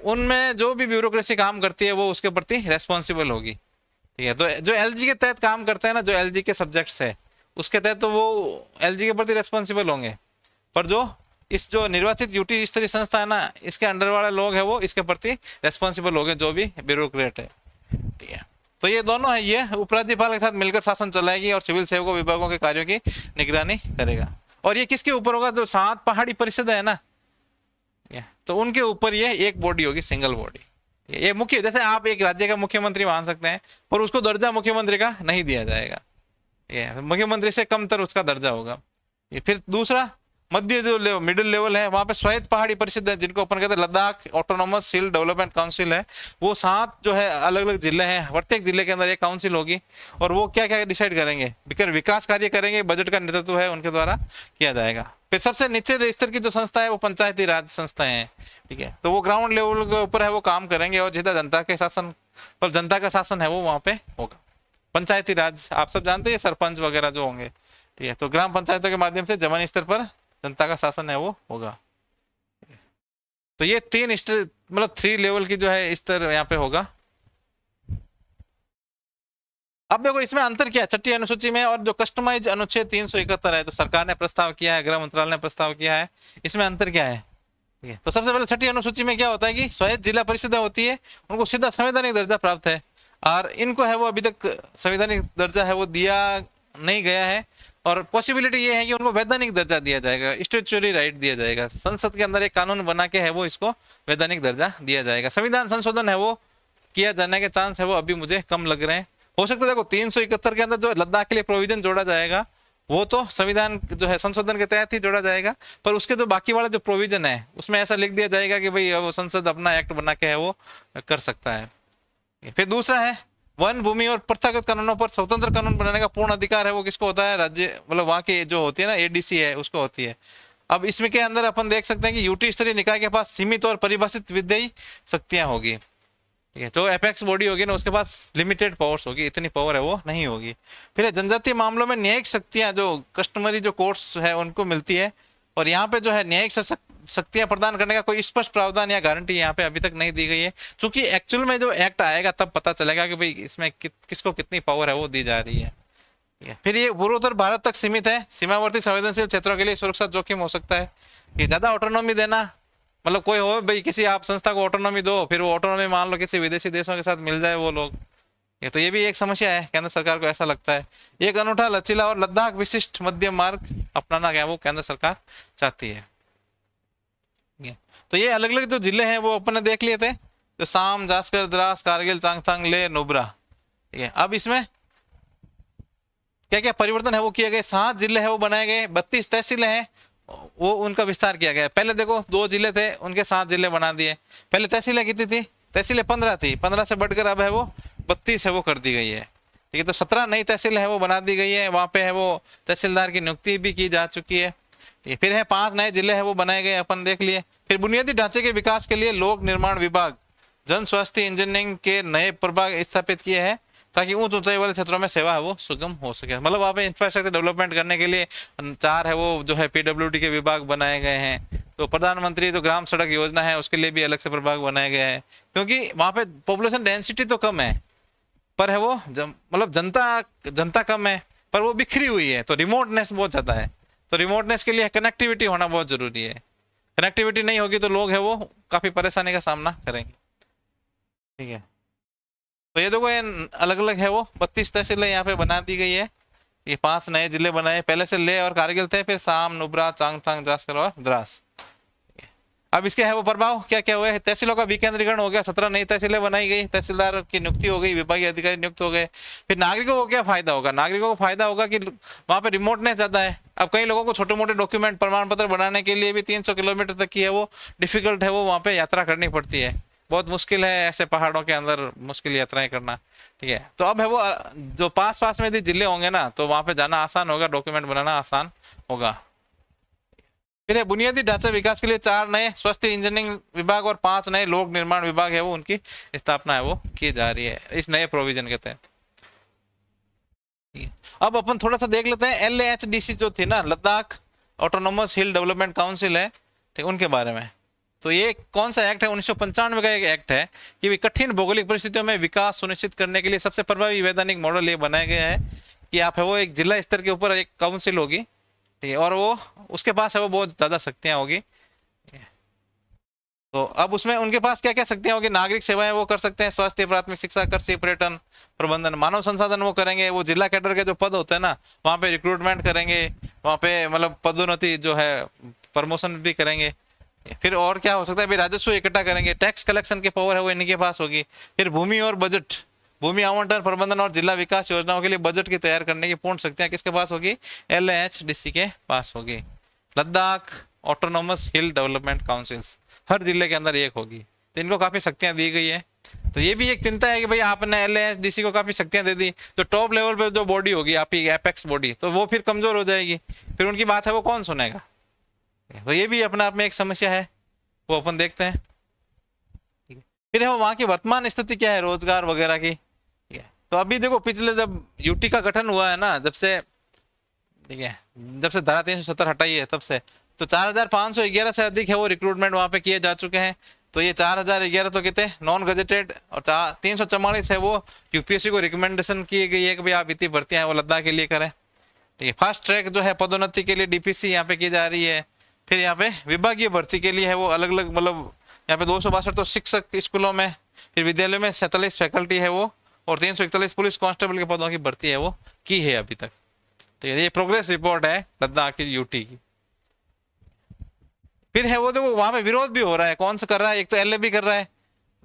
उनमें जो भी ब्यूरोक्रेसी काम करती है वो उसके प्रति रेस्पॉन्सिबल होगी। ठीक है, तो जो एलजी के तहत काम करते हैं ना, जो एलजी के सब्जेक्ट्स है उसके तहत तो वो एलजी के प्रति रेस्पॉन्सिबल होंगे, पर जो निर्वाचित यूटी स्तरीय संस्था है ना, इसके अंडर वाले लोग हैं वो इसके प्रति रेस्पॉन्सिबल होंगे, जो भी ब्यूरोक्रेट है। ठीक है, तो ये दोनों है, ये उपराज्यपाल के साथ मिलकर शासन चलाएगी और सिविल सेवकों विभागों के कार्यों की निगरानी करेगा। और ये किसके ऊपर होगा, जो 7 पहाड़ी परिषद है ना, तो उनके ऊपर ये एक बॉडी होगी, सिंगल बॉडी। ये मुख्य, जैसे आप एक राज्य का मुख्यमंत्री मान सकते हैं, पर उसको दर्जा मुख्यमंत्री का नहीं दिया जाएगा, ये मुख्यमंत्री से कमतर उसका दर्जा होगा। ये फिर दूसरा मध्य जो मिडिल लेवल है, वहां पे स्वायत्त पहाड़ी परिषद है, जिनको अपन कहते हैं Ladakh autonomous hill development council है। वो 7 जो है अलग अलग जिले हैं, प्रत्येक जिले के अंदर एक काउंसिल होगी, और वो क्या क्या डिसाइड करेंगे, विकास कार्य करेंगे, बजट का नेतृत्व है उनके द्वारा किया जाएगा। फिर सबसे नीचे स्तर की जो संस्था है वो पंचायती राज संस्थाएं हैं। ठीक है, तो वो ग्राउंड लेवल के ऊपर है वो काम करेंगे, और जितना जनता के शासन पर जनता का शासन है वो वहाँ पे होगा। पंचायती राज आप सब जानते हैं, सरपंच वगैरह जो होंगे। ठीक है, तो ग्राम पंचायतों के माध्यम से जमीनी स्तर पर जनता का शासन है वो होगा। तो ये 3 स्तर, मतलब 3 लेवल की जो है स्तर यहाँ पे होगा। अब देखो इसमें अंतर क्या है छठी अनुसूची में और जो कस्टमाइज अनुच्छेद 371 है, तो सरकार ने प्रस्ताव किया है, गृह मंत्रालय ने प्रस्ताव किया है, इसमें अंतर क्या है। ठीक है, तो सबसे पहले छठी अनुसूची में क्या होता है कि स्वायत्त जिला परिषदें होती है, उनको सीधा संवैधानिक दर्जा प्राप्त है, और इनको है वो अभी तक संवैधानिक दर्जा है वो दिया नहीं गया है, और पॉसिबिलिटी ये है कि उनको वैधानिक दर्जा दिया जाएगा, स्टैट्यूटरी राइट दिया जाएगा। संसद के अंदर एक कानून बना के है वो इसको वैधानिक दर्जा दिया जाएगा। संविधान संशोधन है वो किया जाने के चांस है वो अभी मुझे कम लग रहे हैं। हो सकता है देखो 371 के अंदर जो लद्दाख के लिए प्रोविजन जोड़ा जाएगा वो तो संविधान जो है संशोधन के तहत ही जोड़ा जाएगा, पर उसके जो बाकी वाला जो प्रोविजन है उसमें ऐसा लिख दिया जाएगा कि भाई वो संसद अपना एक्ट बना के है वो कर सकता है। फिर दूसरा है वन भूमि और प्रथागत कानूनों पर स्वतंत्र कानून बनाने का पूर्ण अधिकार है वो किसको होता है, राज्य मतलब वहाँ की जो होती है ना एडीसी है उसको होती है। अब इसमें के अंदर अपन देख सकते हैं कि यूटी स्तरीय निकाय के पास सीमित और परिभाषित विधायी शक्तियां होगी। ठीक है, जो एपेक्स बॉडी होगी ना उसके पास लिमिटेड पावर्स होगी, इतनी पावर है वो नहीं होगी। फिर जनजातीय मामलों में न्यायिक शक्तियां जो कस्टमरी जो कोर्ट्स है उनको मिलती है, और यहाँ पे जो है न्यायिक शक्तियां प्रदान करने का कोई स्पष्ट प्रावधान या गारंटी यहाँ पे अभी तक नहीं दी गई है, क्योंकि एक्चुअल में जो एक्ट आएगा तब पता चलेगा कि भाई इसमें किसको कितनी पावर है वो दी जा रही है। फिर ये पूर्वोत्तर भारत तक सीमित है, सीमावर्ती संवेदनशील क्षेत्रों के लिए सुरक्षा जोखिम हो सकता है। ये ज्यादा ऑटोनॉमी देना, मतलब कोई हो भाई किसी आप संस्था को ऑटोनॉमी दो, फिर वो ऑटोनॉमी मान लो किसी विदेशी देशों के साथ मिल जाए वो लोग, ये तो ये भी एक समस्या है केंद्र सरकार को, ऐसा लगता है। एक अनूठा लचीला और लद्दाख विशिष्ट मध्यम मार्ग अपनाना क्या वो केंद्र सरकार चाहती है। तो ये अलग अलग जो जिले हैं वो अपने देख लिए थे, जो साम, जास्कर, द्रास, कारगिल, चांगथांग, ले, नुब्रा। ठीक है, अब इसमें क्या क्या परिवर्तन है वो किए गए। 7 जिले हैं वो बनाए गए, 32 तहसीलें हैं वो उनका विस्तार किया गया। पहले देखो 2 जिले थे उनके 7 जिले बना दिए। पहले तहसीलें कितनी थी, तहसीलें 15 थी, 15 से बढ़कर अब है वो 32 है वो कर दी गई है। ठीक है, तो 17 नई तहसीलें है वो बना दी गई है, वहाँ पे है वो तहसीलदार की नियुक्ति भी की जा चुकी है। फिर है 5 नए जिले हैं वो बनाए गए अपन देख लिए। फिर बुनियादी ढांचे के विकास के लिए लोक निर्माण विभाग, जन स्वास्थ्य इंजीनियरिंग के नए प्रभाग स्थापित किए हैं ताकि ऊंच ऊंचाई वाले क्षेत्रों में सेवा है वो सुगम हो सके। मतलब वहाँ पे इंफ्रास्ट्रक्चर डेवलपमेंट करने के लिए 4 है वो जो है पीडब्ल्यूडी के विभाग बनाए गए हैं। तो प्रधानमंत्री जो ग्राम सड़क योजना है उसके लिए भी अलग से प्रभाग बनाए गए हैं, क्योंकि वहाँ पे पॉपुलेशन डेंसिटी तो कम है पर है वो मतलब जनता कम है, पर वो बिखरी हुई है, तो रिमोटनेस बहुत ज्यादा है। तो रिमोटनेस के लिए कनेक्टिविटी होना बहुत जरूरी है। कनेक्टिविटी नहीं होगी तो लोग है वो काफी परेशानी का सामना करेंगे। ठीक है, तो ये देखो ये अलग अलग है वो 32 तहसीलें यहाँ पे बना दी गई है। ये 5 नए जिले बनाए, पहले से ले और कारगिल थे, फिर साम, नुब्रा, चांगथांग, जास्कर और द्रास। अब इसके है वो प्रभाव क्या क्या हुए, तहसीलों का विकेंद्रीकरण हो गया, 17 नई तहसीलें बनाई गई, तहसीलदार की नियुक्ति हो गई, विभागीय अधिकारी नियुक्त हो गए। फिर नागरिकों को क्या फायदा होगा, नागरिकों को फायदा होगा कि वहां पे रिमोटनेस ज्यादा है। अब कई लोगों को छोटे मोटे डॉक्यूमेंट प्रमाण पत्र बनाने के लिए भी 300 किलोमीटर तक की है वो डिफिकल्ट है, वो वहाँ पे यात्रा करनी पड़ती है। बहुत मुश्किल है ऐसे पहाड़ों के अंदर मुश्किल यात्राएं करना। ठीक है, तो अब है वो जो पास पास में यदि जिले होंगे ना तो वहां पे जाना आसान होगा, डॉक्यूमेंट बनाना आसान होगा। फिर बुनियादी ढांचा विकास के लिए 4 नए स्वास्थ्य इंजीनियरिंग विभाग और 5 नए लोक निर्माण विभाग है वो उनकी स्थापना है वो की जा रही है इस नए प्रोविजन के तहत। अब अपन थोड़ा सा देख लेते हैं LAHDC जो थी ना, Ladakh autonomous hill development council है, ठीक, उनके बारे में। तो ये कौन सा एक्ट है, 1995 का एक एक्ट है कि कठिन भौगोलिक परिस्थितियों में विकास सुनिश्चित करने के लिए सबसे प्रभावी वैधानिक मॉडल ये बनाया गया है कि आप है वो एक जिला स्तर के ऊपर एक काउंसिल होगी, ठीक है, और वो उसके पास है वो बहुत ज्यादा शक्तियां होगी। तो अब उसमें उनके पास क्या क्या शक्तियां होगी, नागरिक सेवाएं वो कर सकते हैं, स्वास्थ्य, प्राथमिक शिक्षा, कृषि, पर्यटन प्रबंधन, मानव संसाधन वो करेंगे, वो जिला कैडर के जो पद होते हैं ना वहाँ पे रिक्रूटमेंट करेंगे, वहाँ पे मतलब पदोन्नति जो है प्रमोशन भी करेंगे। फिर और क्या हो सकता है, राजस्व इकट्ठा करेंगे, टैक्स कलेक्शन की पावर है वो इनके पास होगी। फिर भूमि और बजट, भूमि आवंटन, प्रबंधन और जिला विकास योजनाओं के लिए बजट की तैयार करने की पूर्ण शक्तियां किसके पास होगी, LAHDC के पास होगी। Ladakh autonomous hill development councils हर जिले के अंदर एक होगी, तो इनको काफी शक्तियां दी गई है। तो ये भी एक चिंता है कि भाई आपने LAHDC को काफी शक्तियां दे दी, तो टॉप लेवल पे जो बॉडी होगी आपकी एपेक्स बॉडी, तो वो फिर कमजोर हो जाएगी, फिर उनकी बात है वो कौन सुनेगा। तो ये भी अपने आप में एक समस्या है, वो अपन देखते हैं। फिर है वहाँ की वर्तमान स्थिति क्या है रोजगार वगैरह की। ठीक है, तो अभी देखो पिछले जब यूटी का गठन हुआ है ना, जब से, ठीक है, जब से धारा 370 हटाई है तब से, तो 4511 से अधिक है वो रिक्रूटमेंट वहाँ पे किए जा चुके हैं। तो ये 4011 तो कितने नॉन गजेटेड और 344 है वो यूपीएससी को रिकमेंडेशन की गई है कि भाई आप इतनी भर्तियां वो लद्दाख के लिए करें। ठीक है, फास्ट ट्रैक जो है पदोन्नति के लिए DPC यहाँ पे की जा रही है। फिर यहाँ पे विभागीय भर्ती के लिए है वो अलग अलग, मतलब यहाँ पे 262 तो शिक्षक स्कूलों में, फिर विद्यालयों में 47 फैकल्टी है वो, और 341 पुलिस कांस्टेबल के पदों की भर्ती है वो की है अभी तक। ठीक है, ये प्रोग्रेस रिपोर्ट है लद्दाख की यूटी की। फिर है वो देखो वहां पे विरोध भी हो रहा है, कौन सा कर रहा है, एक तो LAB कर रहा है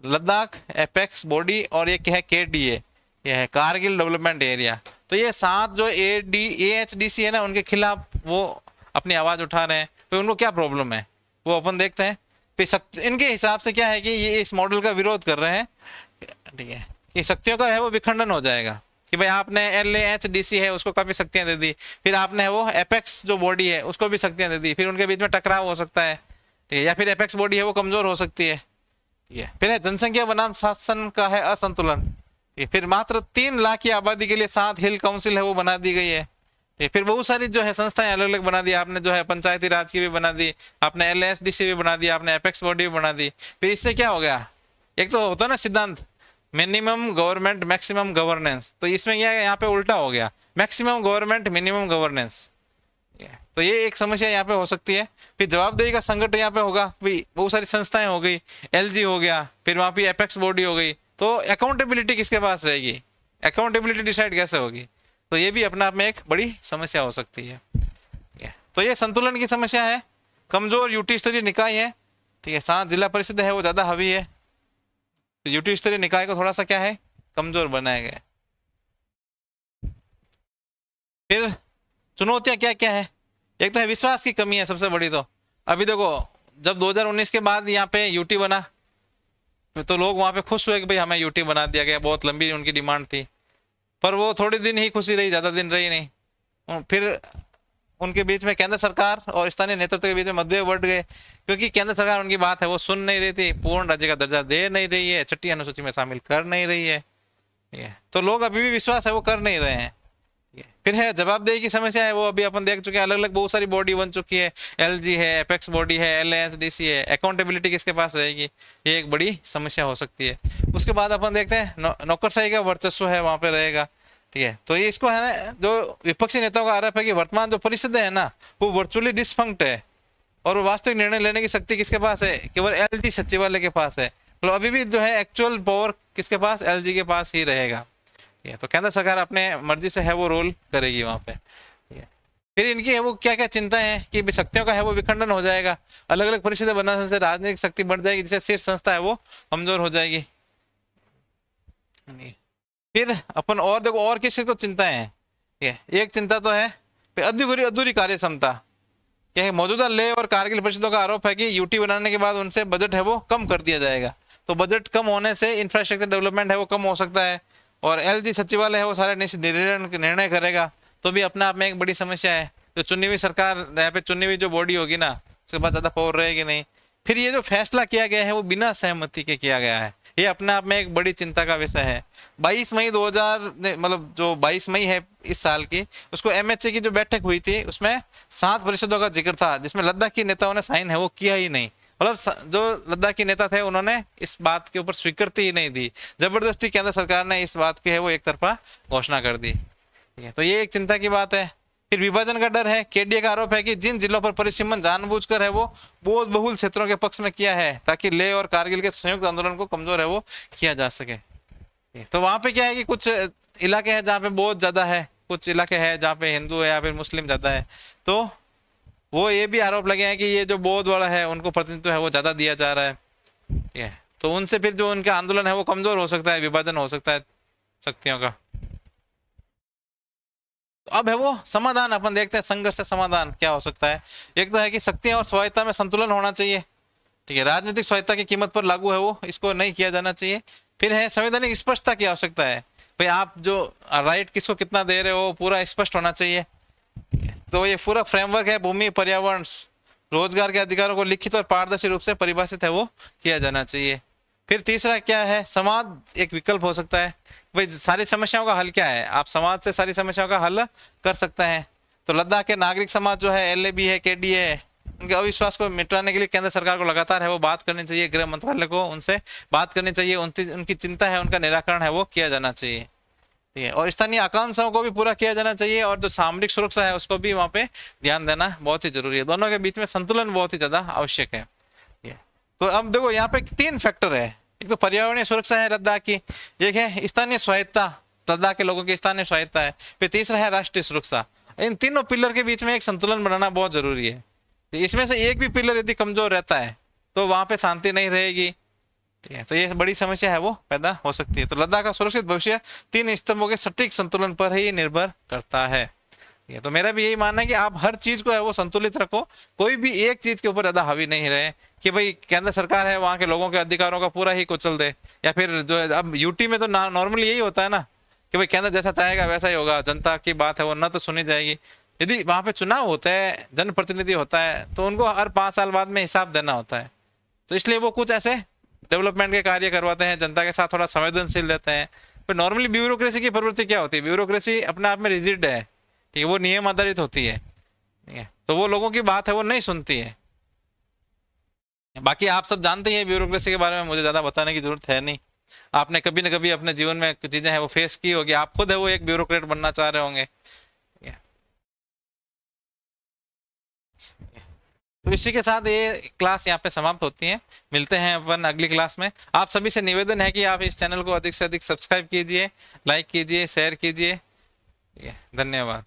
लद्दाख एपेक्स बॉडी, और एक है KDA, ये है कारगिल डेवलपमेंट एरिया। तो ये 7 जो AHDC है ना उनके खिलाफ वो अपनी आवाज उठा रहे हैं। तो उनको क्या प्रॉब्लम है वो अपन देखते हैं। इनके हिसाब से क्या है कि ये इस मॉडल का विरोध कर रहे हैं, ठीक है, कि शक्तियों का है वो विखंडन हो जाएगा कि भाई आपने LAHDC है उसको काफी शक्तियां दे दी, फिर आपने वो एपेक्स जो बॉडी है उसको भी शक्तियां दे दी, फिर उनके बीच में टकराव हो सकता है, ठीक है, या फिर एपेक्स बॉडी है वो कमजोर हो सकती है। ठीक है, फिर है जनसंख्या बनाम शासन का है असंतुलन। फिर मात्र 3 लाख की आबादी के लिए 7 हिल काउंसिल है वो बना दी गई है। फिर बहुत सारी जो है संस्थाएं अलग अलग बना दी आपने, जो है पंचायती राज की भी बना दी आपने, LAHDC भी बना दी आपने, एपेक्स बॉडी भी बना दी। फिर इससे क्या हो गया, एक तो होता है ना सिद्धांत मिनिमम गवर्नमेंट मैक्सिमम गवर्नेंस, तो इसमें क्या यहाँ पे उल्टा हो गया, मैक्सिमम गवर्नमेंट मिनिमम गवर्नेंस। तो ये एक समस्या यहाँ पे हो सकती है। फिर जवाबदेही का संकट यहाँ पे होगा, बहुत सारी संस्थाएं हो गई, LG हो गया, फिर वहां पे एपेक्स बॉडी हो गई, तो अकाउंटेबिलिटी किसके पास रहेगी, अकाउंटेबिलिटी डिसाइड कैसे होगी। तो ये भी अपने आप में एक बड़ी समस्या हो सकती है। तो ये संतुलन की समस्या है, कमजोर यूटी स्तरीय निकाय है, ठीक है, 7 जिला परिषद है वो ज्यादा हावी है, तो यूटी स्तरीय निकाय को थोड़ा सा क्या है कमजोर बनाया गया। फिर चुनौतियां क्या क्या है, एक तो है विश्वास की कमी है सबसे बड़ी। तो अभी देखो जब 2019 के बाद यहाँ पे यूटी बना तो लोग वहां पे खुश हुए कि भाई हमें यूटी बना दिया गया, बहुत लंबी उनकी डिमांड थी, पर वो थोड़ी दिन ही खुशी रही, ज्यादा दिन रही नहीं। फिर उनके बीच में केंद्र सरकार और स्थानीय नेतृत्व के बीच में मतभेद बढ़ गए, क्योंकि केंद्र सरकार उनकी बात है वो सुन नहीं रही थी, पूर्ण राज्य का दर्जा दे नहीं रही है, 6ठी अनुसूची में शामिल कर नहीं रही है, तो लोग अभी भी विश्वास है वो कर नहीं रहे हैं। फिर है जवाबदेही की समस्या है, वो अभी अपन देख चुके हैं, अलग अलग बहुत सारी बॉडी बन चुकी है, LG है, एपेक्स बॉडी है, LAHDC है, अकाउंटेबिलिटी किसके पास रहेगी, ये एक बड़ी समस्या हो सकती है। उसके बाद अपन देखते हैं नौकरशाही का वर्चस्व है वहां पे रहेगा, ठीक है, तो ये इसको है ना, जो विपक्षी नेताओं का आरोप है कि वर्तमान जो परिषद है ना वो वर्चुअली डिसफंक्ट है और वो वास्तविक निर्णय लेने की शक्ति किसके पास है, केवल एलजी सचिवालय के पास है। तो अभी भी जो है एक्चुअल पावर किसके पास, एलजी के पास ही रहेगा। तो केंद्र सरकार अपने मर्जी से है वो रोल करेगी वहां पे। फिर इनकी है वो क्या क्या चिंता है कि शक्तियों का है वो विखंडन हो जाएगा, अलग अलग परिषदें बनने से राजनीतिक शक्ति बढ़ जाएगी, जिससे शीर्ष संस्था है वो कमजोर हो जाएगी। फिर अपन और देखो और किसी को चिंताएं हैं, एक चिंता तो है अधूरी अधूरी कार्य क्षमता। क्या है, मौजूदा लेह और कारगिल परिषदों का आरोप है कि यूटी बनाने के बाद उनसे बजट है वो कम कर दिया जाएगा, तो बजट कम होने से इंफ्रास्ट्रक्चर डेवलपमेंट है वो कम हो सकता है, और एलजी सचिवालय है वो सारे निर्णय करेगा, तो भी अपने आप में एक बड़ी समस्या है। जो चुनी हुई सरकार या फिर चुनी हुई जो बॉडी होगी ना उसके पास ज्यादा पावर रहेगी नहीं। फिर ये जो फैसला किया गया है वो बिना सहमति के किया गया है, ये अपने आप में एक बड़ी चिंता का विषय है। 22 मई 2000 मतलब जो 22 मई है इस साल की, उसको एमएचए की जो बैठक हुई थी उसमें 7 परिषदों का जिक्र था, जिसमें लद्दाख की नेताओं ने साइन है वो किया ही नहीं। मतलब जो लद्दाख के नेता थे उन्होंने इस बात के ऊपर स्वीकृति ही नहीं दी, जबरदस्ती केंद्र सरकार ने इस बात की है वो एक तरफा घोषणा कर दी। ठीक है, तो ये एक चिंता की बात है। फिर विभाजन का डर है, केडीए का आरोप है कि जिन जिलों पर परिसीमन जानबूझकर है वो बहुत बहुल क्षेत्रों के पक्ष में किया है ताकि लेह और कारगिल के संयुक्त आंदोलन को कमजोर है वो किया जा सके। तो वहां पे क्या है कि कुछ इलाके हैं जहाँ पे बहुत ज्यादा है, कुछ इलाके हैं जहाँ पे हिंदू है या फिर मुस्लिम ज्यादा है, तो वो ये भी आरोप लगे हैं कि ये जो बौद्ध वाला है उनको प्रतिनिधित्व है वो ज्यादा दिया जा रहा है। ठीक है, तो उनसे फिर जो उनका आंदोलन है वो कमजोर हो सकता है, विभाजन हो सकता है शक्तियों का। तो अब है वो समाधान, अपन देखते हैं संघर्ष से समाधान क्या हो सकता है। एक तो है कि शक्तियां और स्वायत्ता में संतुलन होना चाहिए। ठीक है, राजनीतिक स्वायत्ता की कीमत पर लागू है वो इसको नहीं किया जाना चाहिए। फिर है संवैधानिक स्पष्टता की आवश्यकता है, भाई आप जो राइट किसको कितना दे रहे हो पूरा स्पष्ट होना चाहिए। तो ये पूरा फ्रेमवर्क है, भूमि पर्यावरण रोजगार के अधिकारों को लिखित और पारदर्शी रूप से परिभाषित है वो किया जाना चाहिए। फिर तीसरा क्या है, समाज एक विकल्प हो सकता है, भाई सारी समस्याओं का हल क्या है, आप समाज से सारी समस्याओं का हल कर सकते हैं। तो लद्दाख के नागरिक समाज जो है, एलएबी है, केडीए है, उनके अविश्वास को मिटाने के लिए केंद्र सरकार को लगातार है वो बात करनी चाहिए, गृह मंत्रालय को उनसे बात करनी चाहिए, उनकी चिंता है उनका निराकरण है वो किया जाना चाहिए। ठीक है, और स्थानीय आकांक्षाओं को भी पूरा किया जाना चाहिए, और जो सामरिक सुरक्षा है उसको भी वहाँ पे ध्यान देना बहुत ही जरूरी है। दोनों के बीच में संतुलन बहुत ही ज्यादा आवश्यक है। तो अब देखो यहाँ पे 3 फैक्टर है, एक तो पर्यावरणीय सुरक्षा है लद्दाख की, एक है स्थानीय स्वायत्ता, लद्दाख के लोगों की स्थानीय स्वायत्ता है, फिर तीसरा है राष्ट्रीय सुरक्षा। इन तीनों पिलर के बीच में एक संतुलन बनाना बहुत जरूरी है। इसमें से एक भी पिलर यदि कमजोर रहता है तो वहां पे शांति नहीं रहेगी। ठीक है, तो ये बड़ी समस्या है वो पैदा हो सकती है। तो लद्दाख का सुरक्षित भविष्य 3 स्तंभों के सटीक संतुलन पर ही निर्भर करता है। तो मेरा भी यही मानना है कि आप हर चीज को है वो संतुलित रखो, कोई भी एक चीज के ऊपर ज्यादा हावी नहीं रहे कि भाई केंद्र सरकार है वहां के लोगों के अधिकारों का पूरा ही कुचल दे, या फिर जो है अब यूटी में तो नॉर्मली यही होता है ना कि भाई केंद्र जैसा चाहेगा वैसा ही होगा, जनता की बात है वो ना तो सुनी जाएगी। यदि वहां पे चुनाव होता है, जनप्रतिनिधि होता है, तो उनको हर 5 साल बाद में हिसाब देना होता है, तो इसलिए वो कुछ ऐसे डेवलपमेंट के कार्य करवाते हैं, जनता के साथ थोड़ा संवेदनशील रहते हैं। पर नॉर्मली ब्यूरोक्रेसी की प्रवृत्ति क्या होती है, ब्यूरोक्रेसी अपने आप में रिजिड है, ठीक है, वो नियम आधारित होती है, ठीक है, तो वो लोगों की बात है वो नहीं सुनती है। बाकी आप सब जानते ही हैं ब्यूरोक्रेसी के बारे में, मुझे ज्यादा बताने की जरूरत है नहीं, आपने कभी ना कभी अपने जीवन में चीजें हैं वो फेस की होगी, आप खुद है वो एक ब्यूरोक्रेट बनना चाह रहे होंगे। तो इसी के साथ ये क्लास यहाँ पे समाप्त होती है, मिलते हैं अपन अगली क्लास में। आप सभी से निवेदन है कि आप इस चैनल को अधिक से अधिक सब्सक्राइब कीजिए, लाइक कीजिए, शेयर कीजिए। धन्यवाद।